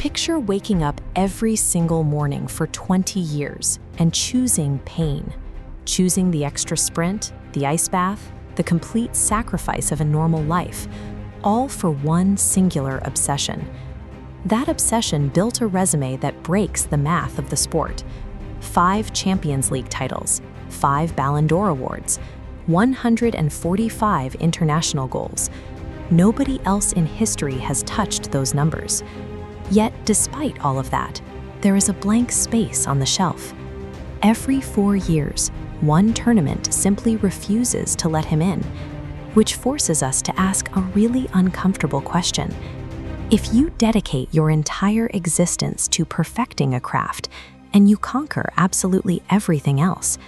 Picture waking up every single morning for 20 years and choosing pain, choosing the extra sprint, the ice bath, the complete sacrifice of a normal life, all for one singular obsession. That obsession built a resume that breaks the math of the sport. 5 Champions League titles, 5 Ballon d'Or awards, 145 international goals. Nobody else in history has touched those numbers. Yet, despite all of that, there is a blank space on the shelf. Every 4 years, one tournament simply refuses to let him in, which forces us to ask a really uncomfortable question. If you dedicate your entire existence to perfecting a craft and you conquer absolutely everything else,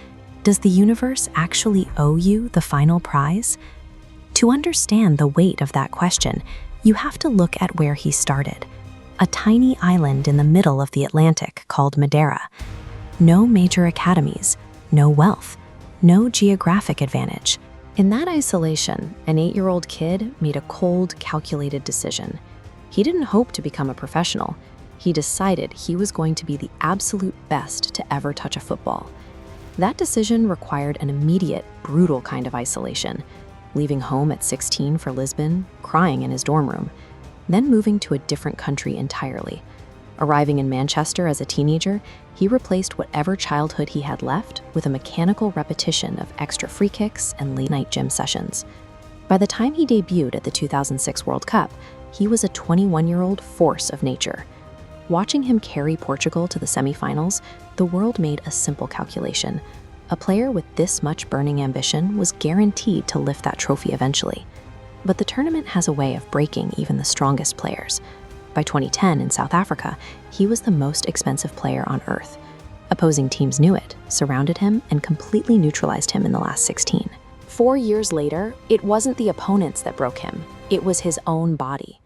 does the universe actually owe you the final prize? To understand the weight of that question, you have to look at where he started. A tiny island in the middle of the Atlantic called Madeira. No major academies, no wealth, no geographic advantage. In that isolation, an 8-year-old kid made a cold, calculated decision. He didn't hope to become a professional. He decided he was going to be the absolute best to ever touch a football. That decision required an immediate, brutal kind of isolation, leaving home at 16 for Lisbon, crying in his dorm room, then moving to a different country entirely. Arriving in Manchester as a teenager, he replaced whatever childhood he had left with a mechanical repetition of extra free kicks and late-night gym sessions. By the time he debuted at the 2006 World Cup, he was a 21-year-old force of nature. Watching him carry Portugal to the semifinals, the world made a simple calculation. A player with this much burning ambition was guaranteed to lift that trophy eventually. But the tournament has a way of breaking even the strongest players. By 2010 in South Africa, he was the most expensive player on earth. Opposing teams knew it, surrounded him, and completely neutralized him in the last 16. 4 years later, it wasn't the opponents that broke him, it was his own body.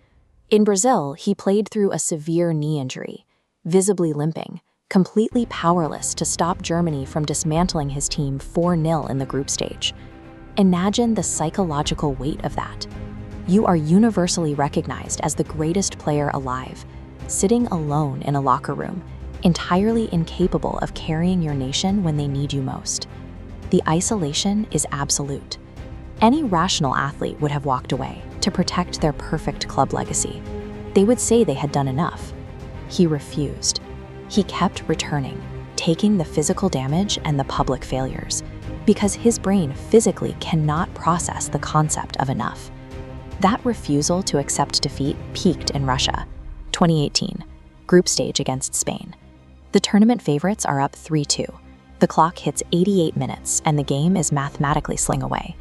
In Brazil, he played through a severe knee injury, visibly limping, completely powerless to stop Germany from dismantling his team 4-0 in the group stage. Imagine the psychological weight of that. You are universally recognized as the greatest player alive, sitting alone in a locker room, entirely incapable of carrying your nation when they need you most. The isolation is absolute. Any rational athlete would have walked away to protect their perfect club legacy. They would say they had done enough. He refused. He kept returning, taking the physical damage and the public failures, because his brain physically cannot process the concept of enough. That refusal to accept defeat peaked in Russia, 2018, group stage against Spain. The tournament favorites are up 3-2. The clock hits 88 minutes and the game is mathematically sling away.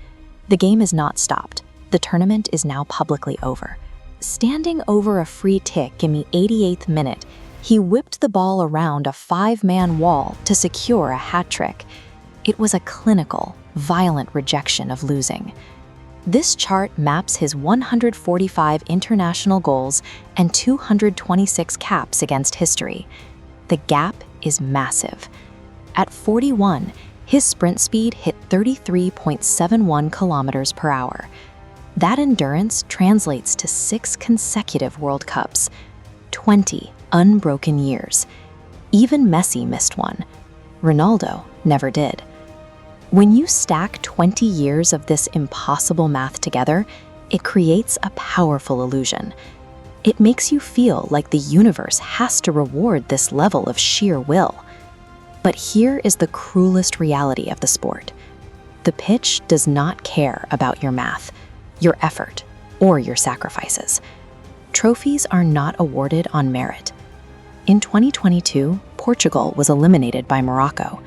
The game is not stopped. The tournament is now publicly over. Standing over a free kick in the 88th minute, he whipped the ball around a 5-man wall to secure a hat trick. It was a clinical, violent rejection of losing. This chart maps his 145 international goals and 226 caps against history. The gap is massive. At 41, his sprint speed hit 33.71 kilometers per hour. That endurance translates to 6 consecutive World Cups, 20 unbroken years. Even Messi missed one. Ronaldo never did. When you stack 20 years of this impossible math together, it creates a powerful illusion. It makes you feel like the universe has to reward this level of sheer will. But here is the cruelest reality of the sport. The pitch does not care about your math, your effort, or your sacrifices. Trophies are not awarded on merit. In 2022, Portugal was eliminated by Morocco.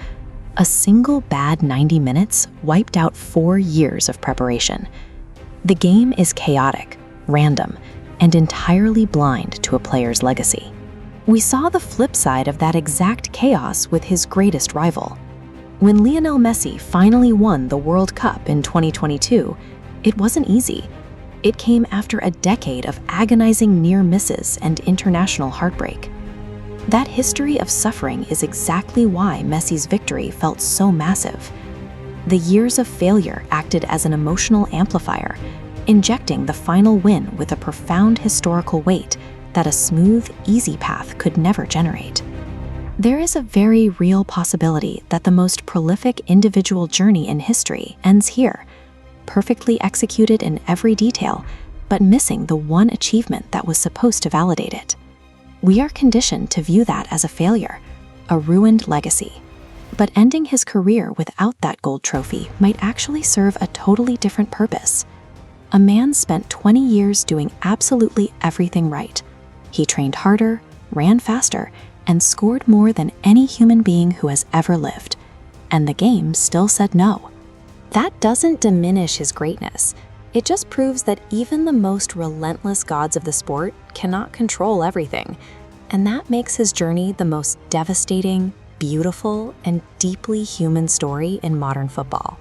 A single bad 90 minutes wiped out 4 years of preparation. The game is chaotic, random, and entirely blind to a player's legacy. We saw the flip side of that exact chaos with his greatest rival. When Lionel Messi finally won the World Cup in 2022, it wasn't easy. It came after a decade of agonizing near misses and international heartbreak. That history of suffering is exactly why Messi's victory felt so massive. The years of failure acted as an emotional amplifier, injecting the final win with a profound historical weight that a smooth, easy path could never generate. There is a very real possibility that the most prolific individual journey in history ends here, perfectly executed in every detail, but missing the one achievement that was supposed to validate it. We are conditioned to view that as a failure, a ruined legacy. But ending his career without that gold trophy might actually serve a totally different purpose. A man spent 20 years doing absolutely everything right. He trained harder, ran faster, and scored more than any human being who has ever lived. And the game still said no. That doesn't diminish his greatness. It just proves that even the most relentless gods of the sport cannot control everything. And that makes his journey the most devastating, beautiful, and deeply human story in modern football.